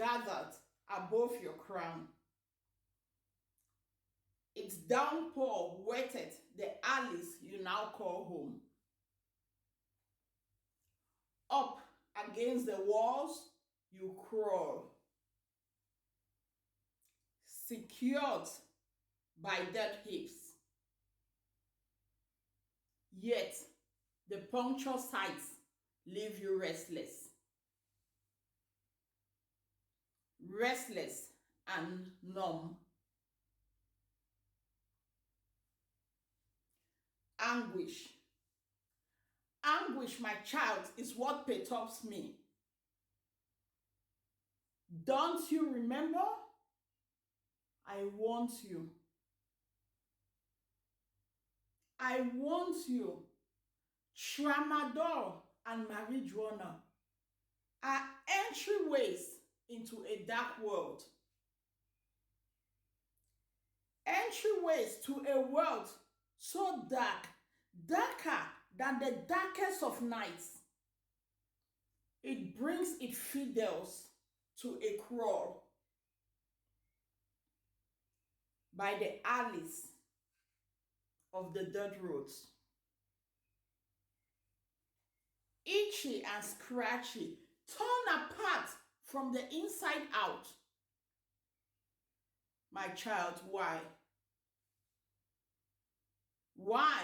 gathered above your crown. Its downpour wetted the alleys you now call home. Up against the walls you crawl, secured by dead hips. Yet the puncture sights leave you restless. Restless and numb. Anguish. Anguish, my child, is what perturbs me. Don't you remember? I want you. I want you. Tramadol and marijuana are entryways into a dark world. Entryways to a world so dark, darker than the darkest of nights. It brings its fidels to a crawl by the alleys of the dirt roads. Itchy and scratchy, torn apart from the inside out. My child, why? Why?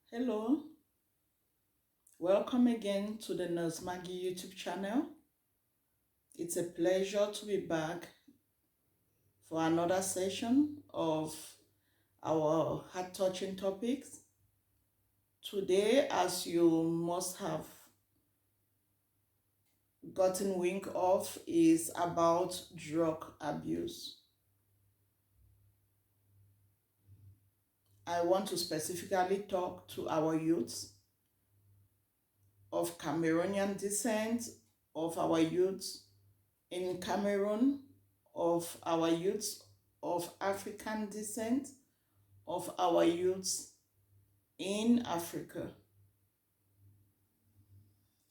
Hello, welcome again to the Nurse Maggie YouTube channel. It's a pleasure to be back for another session of our heart-touching topics. Today, as you must have gotten wind of, is about drug abuse. I want to specifically talk to our youths of Cameroonian descent, of our youths in Cameroon, of our youths of African descent, of our youths in Africa.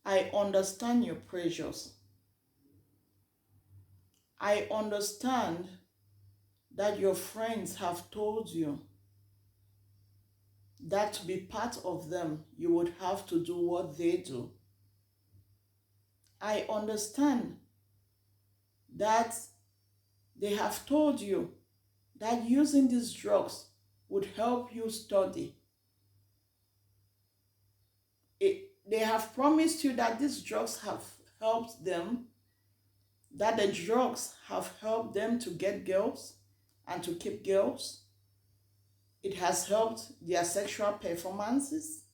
I understand your pressures. I understand that your friends have told you that to be part of them, you would have to do what they do. I understand that they have told you that using these drugs would help you study. They have promised you that these drugs have helped them, that the drugs have helped them to get girls and to keep girls. It has helped their sexual performances.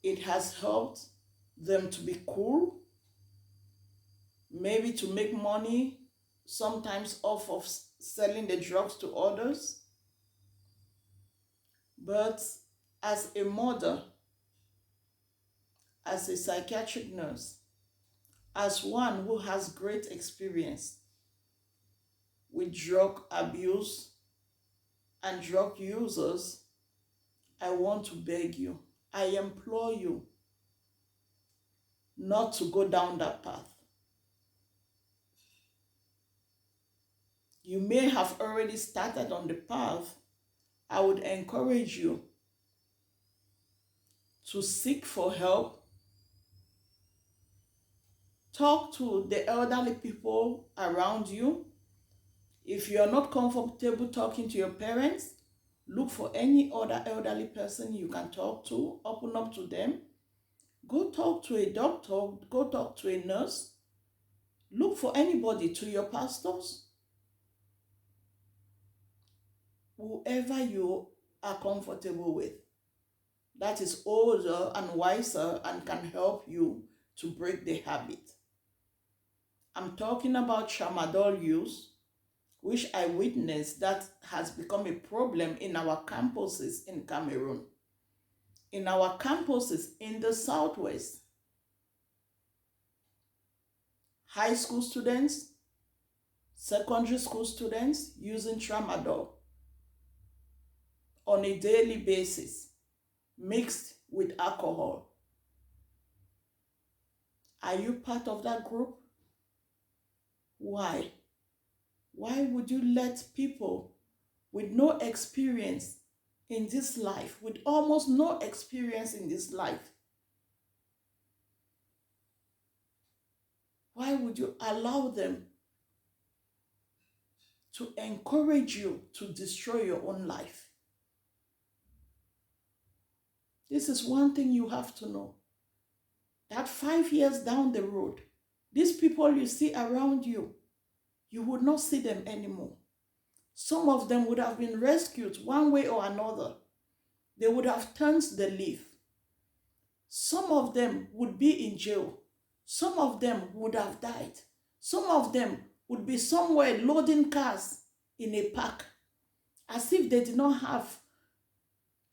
It has helped them to be cool, maybe to make money, sometimes off of selling the drugs to others. But as a mother, as a psychiatric nurse, as one who has great experience with drug abuse and drug users, I want to beg you, I implore you not to go down that path. You may have already started on the path. I would encourage you to seek for help. Talk to the elderly people around you. If you are not comfortable talking to your parents, look for any other elderly person you can talk to. Open up to them. Go talk to a doctor. Go talk to a nurse. Look for anybody, to your pastors, whoever you are comfortable with, that is older and wiser and can help you to break the habit. I'm talking about tramadol use, which I witnessed that has become a problem in our campuses in Cameroon. In our campuses in the Southwest, high school students, secondary school students using tramadol on a daily basis, mixed with alcohol. Are you part of that group? Why? Why would you let people with no experience in this life, with almost no experience in this life, why would you allow them to encourage you to destroy your own life? This is one thing you have to know. That 5 years down the road, these people you see around you, you would not see them anymore. Some of them would have been rescued one way or another. They would have turned the leaf. Some of them would be in jail. Some of them would have died. Some of them would be somewhere loading cars in a park, as if they did not have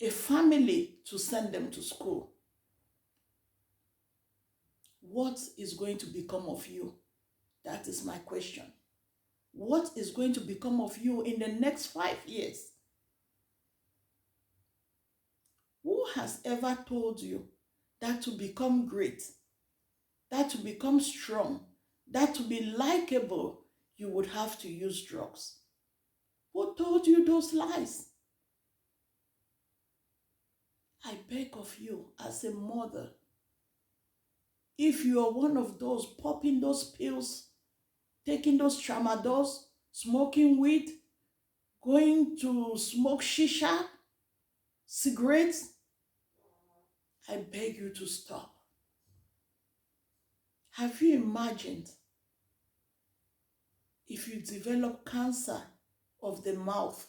a family to send them to school. What is going to become of you? That is my question. What is going to become of you in the next 5 years? Who has ever told you that to become great, that to become strong, that to be likable, you would have to use drugs? Who told you those lies? I beg of you, as a mother, if you are one of those popping those pills, taking those tramadols, smoking weed, going to smoke shisha, cigarettes, I beg you to stop. Have you imagined if you develop cancer of the mouth,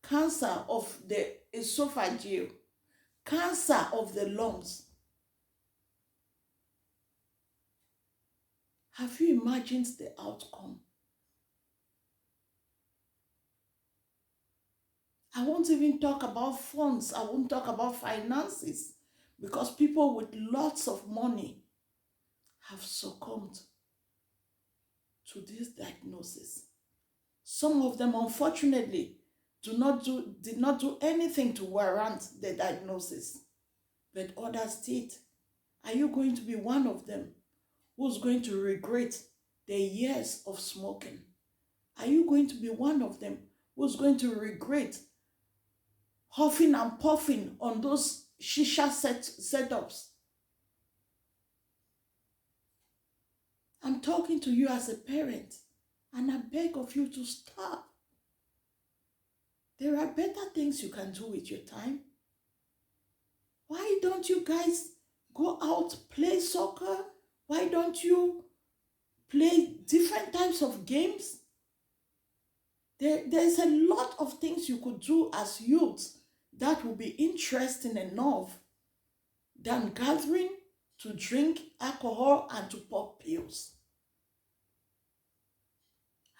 cancer of the esophageal, cancer of the lungs? Have you imagined the outcome? I won't even talk about funds. I won't talk about finances, because people with lots of money have succumbed to this diagnosis. Some of them, unfortunately, did not do anything to warrant the diagnosis, but others did. Are you going to be one of them who's going to regret the years of smoking? Are you going to be one of them who's going to regret huffing and puffing on those shisha setups? I'm talking to you as a parent, and I beg of you to stop. There are better things you can do with your time. Why don't you guys go out, play soccer? Why don't you play different types of games? There's a lot of things you could do as youths that will be interesting enough than gathering to drink alcohol and to pop pills.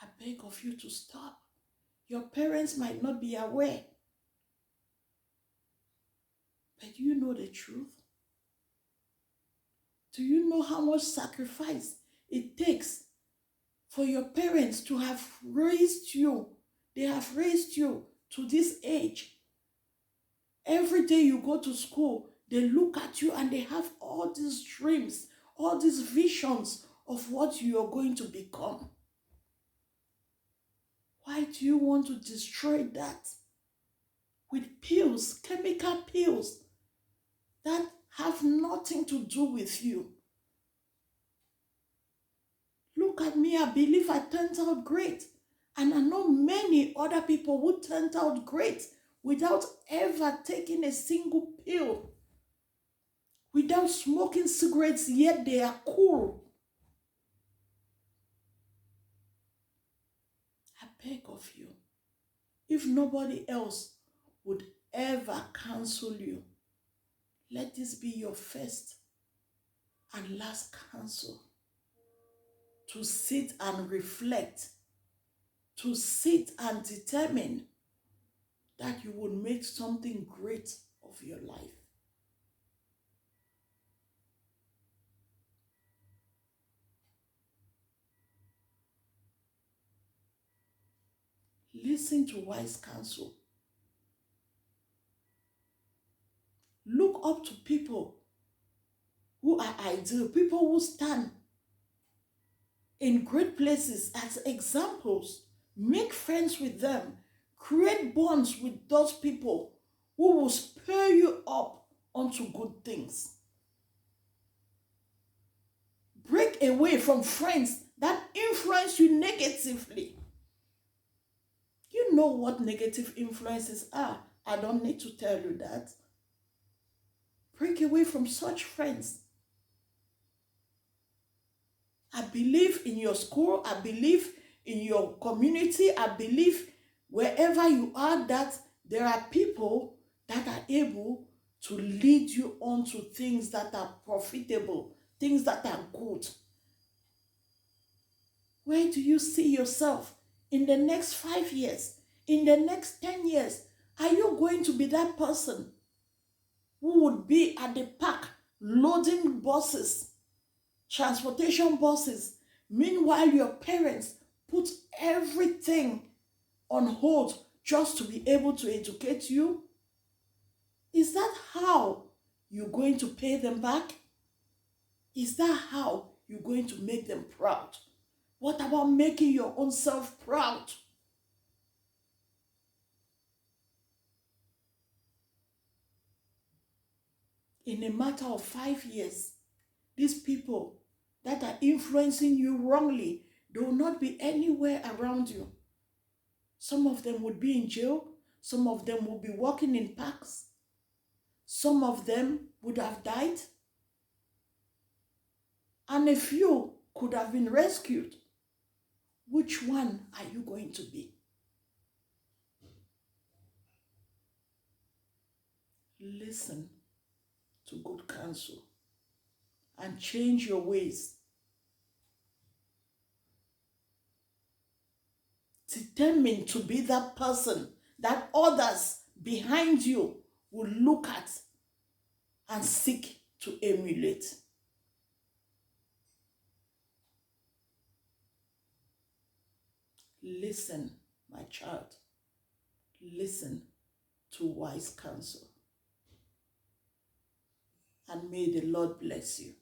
I beg of you to stop. Your parents might not be aware, but you know the truth. Do you know how much sacrifice it takes for your parents to have raised you? They have raised you to this age. Every day you go to school, they look at you and they have all these dreams, all these visions of what you are going to become. Why do you want to destroy that with pills, chemical pills that have nothing to do with you? Look at me, I believe I turned out great. And I know many other people who turned out great without ever taking a single pill, without smoking cigarettes, yet they are cool. I beg of you, if nobody else would ever counsel you, let this be your first and last counsel. To sit and reflect, to sit and determine that you will make something great of your life. Listen to wise counsel. Look up to people who are ideal, people who stand in great places as examples. Make friends with them. Create bonds with those people who will spur you up onto good things. Break away from friends that influence you negatively. You know what negative influences are. I don't need to tell you that. Break away from such friends. I believe in your school. I believe in your community. I believe wherever you are that there are people that are able to lead you on to things that are profitable, things that are good. Where do you see yourself in the next 5 years? In the next 10 years? Are you going to be that person who would be at the park loading buses, transportation buses? Meanwhile, your parents put everything on hold just to be able to educate you? Is that how you're going to pay them back? Is that how you're going to make them proud? What about making your own self proud? In a matter of 5 years, these people that are influencing you wrongly, they will not be anywhere around you. Some of them would be in jail. Some of them would be walking in parks. Some of them would have died. And a few could have been rescued. Which one are you going to be? Listen to good counsel and change your ways. Determined to be that person that others behind you will look at and seek to emulate. Listen, my child. Listen to wise counsel. And may the Lord bless you.